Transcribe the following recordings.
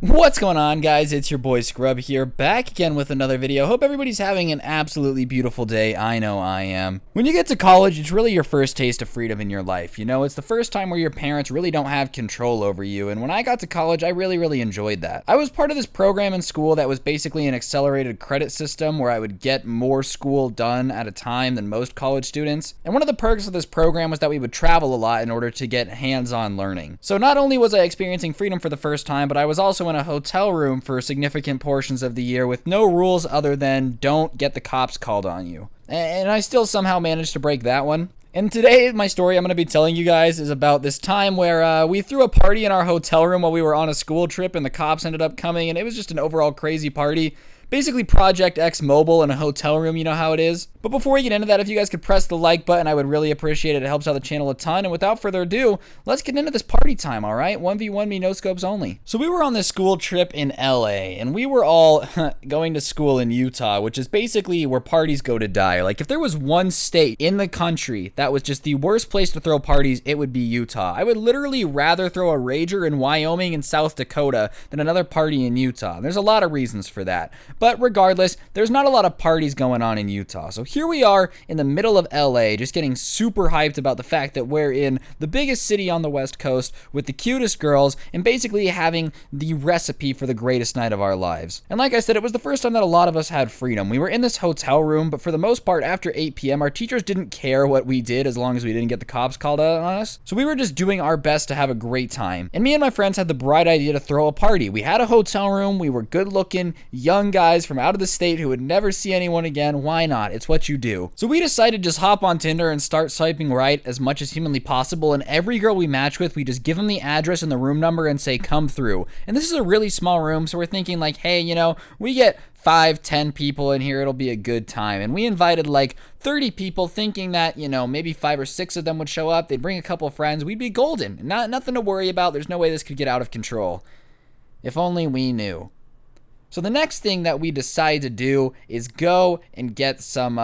What's going on, guys? It's your boy Scrub here, back again with another video. Hope everybody's having an absolutely beautiful day. I know I am. When you get to college, it's really your first taste of freedom in your life. You know, it's the first time where your parents really don't have control over you. And when I got to college, I really enjoyed that. I was part of this program in school that was basically an accelerated credit system where I would get more school done at a time than most college students. And one of the perks of this program was that we would travel a lot in order to get hands-on learning. So not only was I experiencing freedom for the first time, but I was also in a hotel room for significant portions of the year with no rules other than don't get the cops called on you. And I still somehow managed to break that one. And today, my story I'm going to be telling you guys is about this time where we threw a party in our hotel room while we were on a school trip and the cops ended up coming, and it was just an overall crazy party. Basically Project X mobile in a hotel room, you know how it is. But before we get into that, if you guys could press the like button, I would really appreciate it. It helps out the channel a ton. And without further ado, let's get into this party time, all right? 1v1 me, no scopes only. So we were on this school trip in LA, and we were all going to school in Utah, which is basically where parties go to die. Like, if there was one state in the country that was just the worst place to throw parties, it would be Utah. I would literally rather throw a rager in Wyoming and South Dakota than another party in Utah. There's a lot of reasons for that. But regardless, there's not a lot of parties going on in Utah. So here we are in the middle of LA, just getting super hyped about the fact that we're in the biggest city on the West Coast with the cutest girls and basically having the recipe for the greatest night of our lives. And like I said, it was the first time that a lot of us had freedom. We were in this hotel room, but for the most part, after 8 p.m., our teachers didn't care what we did as long as we didn't get the cops called out on us. So we were just doing our best to have a great time. And me and my friends had the bright idea to throw a party. We had a hotel room. We were good-looking, young guys from out of the state who would never see anyone again. Why not? It's what you do. So we decided to just hop on Tinder and start swiping right as much as humanly possible, and every girl we match with, we just give them the address and the room number and say, come through. And this is a really small room, so we're thinking like, hey, you know, we get 5-10 people in here, it'll be a good time. And we invited like 30 people thinking that, you know, maybe 5 or 6 of them would show up. They'd bring a couple of friends. We'd be golden. Nothing to worry about. There's no way this could get out of control. If only we knew. So the next thing that we decide to do is go and get some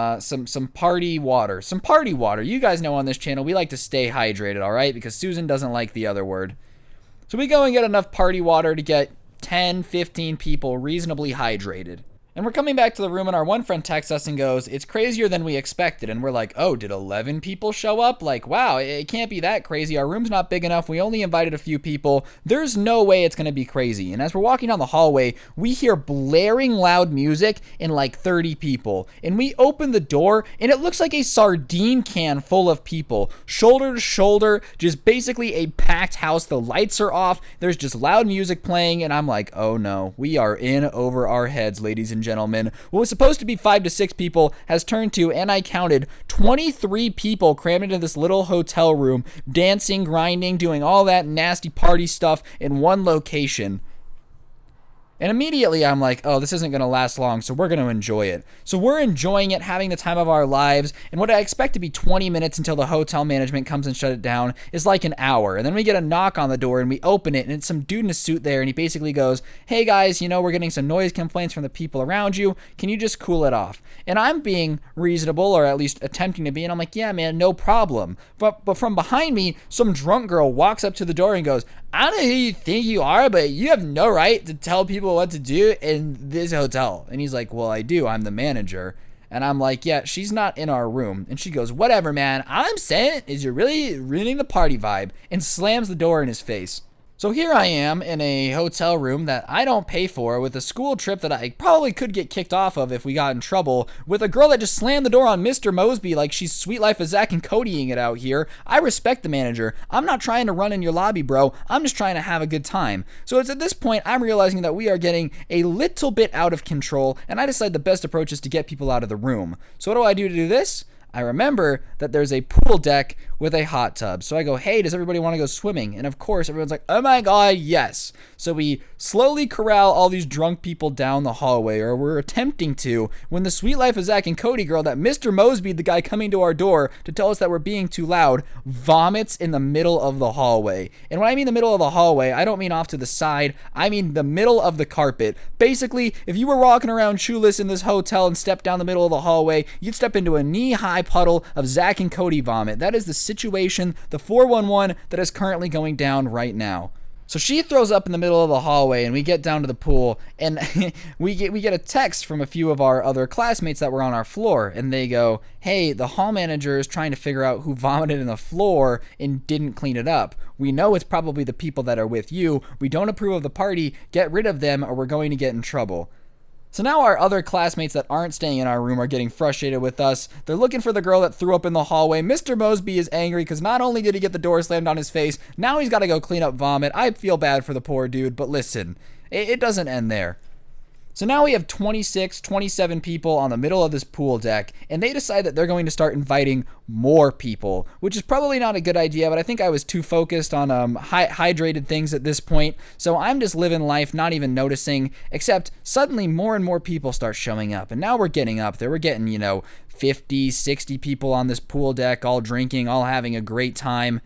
party water. Some party water. You guys know on this channel, we like to stay hydrated, all right? Because Susan doesn't like the other word. So we go and get enough party water to get 10, 15 people reasonably hydrated. And we're coming back to the room and our one friend texts us and goes, it's crazier than we expected. And we're like, oh, did 11 people show up? Like, wow, it can't be that crazy. Our room's not big enough. We only invited a few people. There's no way it's going to be crazy. And as we're walking down the hallway, we hear blaring loud music and like 30 people. And we open the door and it looks like a sardine can full of people, shoulder to shoulder, just basically a packed house. The lights are off. There's just loud music playing. And I'm like, oh no, we are in over our heads, ladies and gentlemen. What was supposed to be 5 to 6 people has turned to, and I counted, 23 people crammed into this little hotel room, dancing, grinding, doing all that nasty party stuff in one location. And immediately I'm like, oh, this isn't going to last long, so we're going to enjoy it. So we're enjoying it, having the time of our lives, and what I expect to be 20 minutes until the hotel management comes and shut it down is like an hour. And then we get a knock on the door and we open it, and it's some dude in a suit there, and he basically goes, hey guys, you know, we're getting some noise complaints from the people around you. Can you just cool it off? And I'm being reasonable, or at least attempting to be, and I'm like, yeah, man, no problem. But from behind me, some drunk girl walks up to the door and goes, I don't know who you think you are, but you have no right to tell people what to do in this hotel. And he's like, well, I do. I'm the manager. And I'm like, yeah, she's not in our room. And she goes, whatever, man. All I'm saying is you're really ruining the party vibe, and slams the door in his face. So here I am in a hotel room that I don't pay for with a school trip that I probably could get kicked off of if we got in trouble, with a girl that just slammed the door on Mr. Mosby like she's Sweet Life of Zach and Codying it out here. I respect the manager. I'm not trying to run in your lobby, bro. I'm just trying to have a good time. So it's at this point I'm realizing that we are getting a little bit out of control, and I decide the best approach is to get people out of the room. So what do I do to do this? I remember that there's a pool deck with a hot tub. So I go, hey, does everybody want to go swimming? And of course, everyone's like, oh my God, yes. So we slowly corral all these drunk people down the hallway, or we're attempting to, when the Sweet Life of Zach and Cody girl, that Mr. Mosby, the guy coming to our door to tell us that we're being too loud, vomits in the middle of the hallway. And when I mean the middle of the hallway, I don't mean off to the side. I mean the middle of the carpet. Basically, if you were walking around shoeless in this hotel and stepped down the middle of the hallway, you'd step into a knee-high puddle of Zach and Cody vomit. That is the situation, the 411 that is currently going down right now. So she throws up in the middle of the hallway, and we get down to the pool, and we get a text from a few of our other classmates that were on our floor, and they go, hey, the hall manager is trying to figure out who vomited in the floor and didn't clean it up. We know it's probably the people that are with you. We don't approve of the party. Get rid of them or we're going to get in trouble. So now our other classmates that aren't staying in our room are getting frustrated with us. They're looking for the girl that threw up in the hallway. Mr. Mosby is angry because not only did he get the door slammed on his face, now he's got to go clean up vomit. I feel bad for the poor dude, but listen, it doesn't end there. So now we have 26, 27 people on the middle of this pool deck, and they decide that they're going to start inviting more people, which is probably not a good idea, but I think I was too focused on hydrated things at this point, so I'm just living life, not even noticing, except suddenly more and more people start showing up, and now we're getting up there. We're getting, 50, 60 people on this pool deck, all drinking, all having a great time.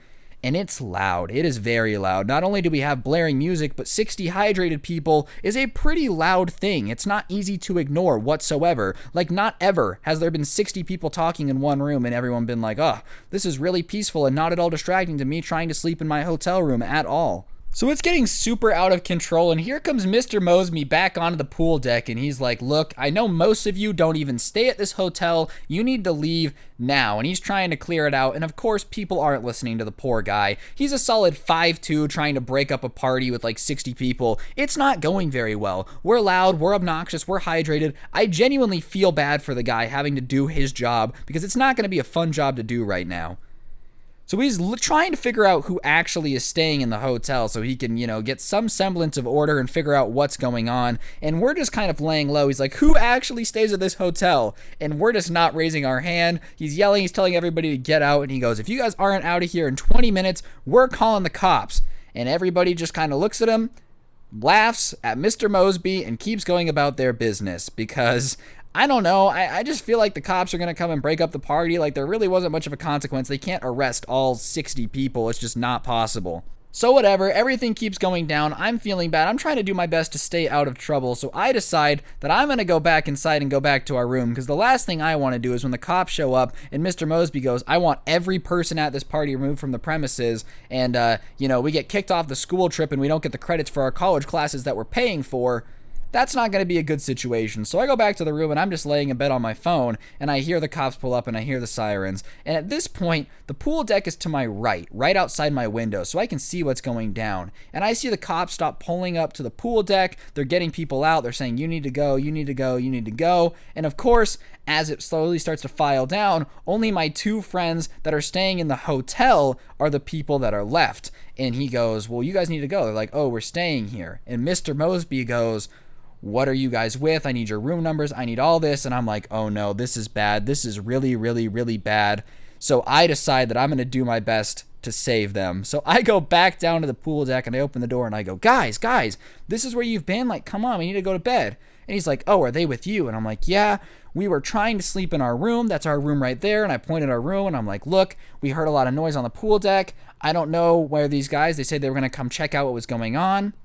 And it's loud. It is very loud. Not only do we have blaring music, but 60 hydrated people is a pretty loud thing. It's not easy to ignore whatsoever. Like, not ever has there been 60 people talking in one room and everyone been like, oh, this is really peaceful and not at all distracting to me trying to sleep in my hotel room at all. So it's getting super out of control, and here comes Mr. Mosby back onto the pool deck, and he's like, look, I know most of you don't even stay at this hotel. You need to leave now. And he's trying to clear it out, and of course, people aren't listening to the poor guy. He's a solid 5'2", trying to break up a party with like 60 people. It's not going very well. We're loud, we're obnoxious, we're hydrated. I genuinely feel bad for the guy having to do his job, because it's not going to be a fun job to do right now. So he's trying to figure out who actually is staying in the hotel so he can, get some semblance of order and figure out what's going on. And we're just kind of laying low. He's like, who actually stays at this hotel? And we're just not raising our hand. He's yelling. He's telling everybody to get out. And he goes, if you guys aren't out of here in 20 minutes, we're calling the cops. And everybody just kind of looks at him, laughs at Mr. Mosby, and keeps going about their business because I don't know. I just feel like the cops are going to come and break up the party. Like, there really wasn't much of a consequence. They can't arrest all 60 people. It's just not possible. So whatever, everything keeps going down. I'm feeling bad. I'm trying to do my best to stay out of trouble. So I decide that I'm going to go back inside and go back to our room, because the last thing I want to do is when the cops show up and Mr. Mosby goes, I want every person at this party removed from the premises, and, we get kicked off the school trip and we don't get the credits for our college classes that we're paying for. That's not going to be a good situation. So I go back to the room and I'm just laying in bed on my phone, and I hear the cops pull up and I hear the sirens. And at this point, the pool deck is to my right outside my window, so I can see what's going down. And I see the cops stop pulling up to the pool deck. They're getting people out. They're saying, you need to go, you need to go, you need to go. And of course, as it slowly starts to file down, only my two friends that are staying in the hotel are the people that are left. And he goes, well, you guys need to go. They're like, oh, we're staying here. And Mr. Mosby goes, what are you guys with? I need your room numbers. I need all this. And I'm like, oh no, this is bad. This is really, really, really bad. So I decide that I'm going to do my best to save them. So I go back down to the pool deck and I open the door and I go, guys, this is where you've been? Like, come on, we need to go to bed. And he's like, oh, are they with you? And I'm like, yeah, we were trying to sleep in our room. That's our room right there. And I pointed our room and I'm like, look, we heard a lot of noise on the pool deck. I don't know where these guys, they said they were going to come check out what was going on.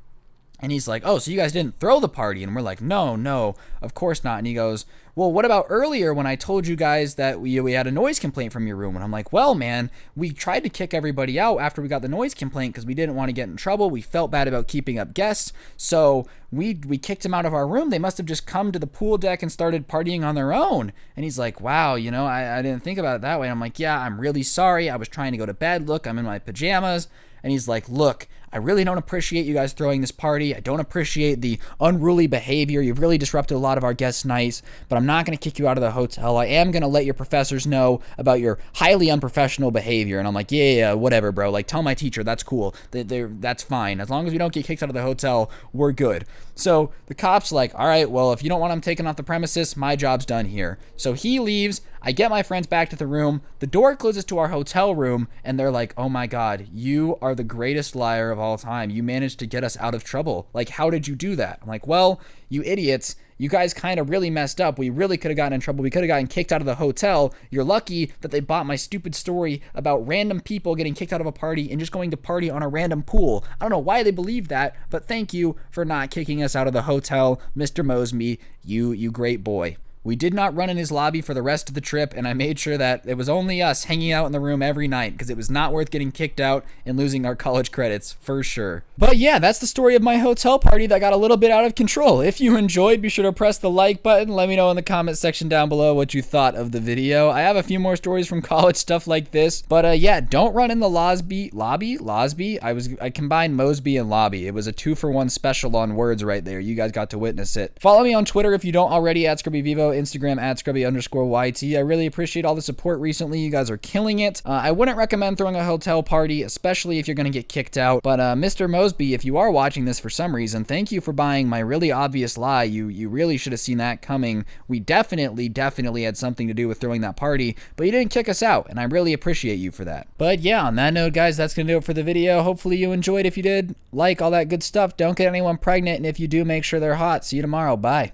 And he's like, oh, so you guys didn't throw the party? And we're like, no, of course not. And he goes, well, what about earlier when I told you guys that we had a noise complaint from your room? And I'm like, well, man, we tried to kick everybody out after we got the noise complaint because we didn't want to get in trouble. We felt bad about keeping up guests. So we kicked them out of our room. They must have just come to the pool deck and started partying on their own. And he's like, wow, I didn't think about it that way. And I'm like, yeah, I'm really sorry. I was trying to go to bed. Look, I'm in my pajamas. And he's like, look, I really don't appreciate you guys throwing this party. I don't appreciate the unruly behavior. You've really disrupted a lot of our guests' nights, but I'm not going to kick you out of the hotel. I am going to let your professors know about your highly unprofessional behavior. And I'm like, yeah, whatever, bro. Like, tell my teacher, that's cool. That's fine. As long as we don't get kicked out of the hotel, we're good. So the cop's like, all right, well, if you don't want him taken off the premises, my job's done here. So he leaves. I get my friends back to the room. The door closes to our hotel room, and they're like, oh my God, you are the greatest liar of all time. You managed to get us out of trouble. Like, how did you do that? I'm like, well, you idiots, you guys kind of really messed up. We really could have gotten in trouble. We could have gotten kicked out of the hotel. You're lucky that they bought my stupid story about random people getting kicked out of a party and just going to party on a random pool. I don't know why they believe that, but thank you for not kicking us out of the hotel, Mr. Mosby. You great boy. We did not run in his lobby for the rest of the trip, and I made sure that it was only us hanging out in the room every night because it was not worth getting kicked out and losing our college credits, for sure. But yeah, that's the story of my hotel party that got a little bit out of control. If you enjoyed, be sure to press the like button. Let me know in the comment section down below what you thought of the video. I have a few more stories from college, stuff like this. But yeah, don't run in the lobby. I combined Mosby and lobby. It was a 2-for-1 special on words right there. You guys got to witness it. Follow me on Twitter if you don't already, at ScrubbyVivo, Instagram at Scrubby_YT. I really appreciate all the support recently. You guys are killing it. I wouldn't recommend throwing a hotel party, especially if you're going to get kicked out. But Mr. Mosby, if you are watching this for some reason, thank you for buying my really obvious lie. You really should have seen that coming. We definitely had something to do with throwing that party, but you didn't kick us out, and I really appreciate you for that. But yeah, on that note, guys, that's going to do it for the video. Hopefully you enjoyed. If you did, like, all that good stuff. Don't get anyone pregnant, and if you do, make sure they're hot. See you tomorrow. Bye.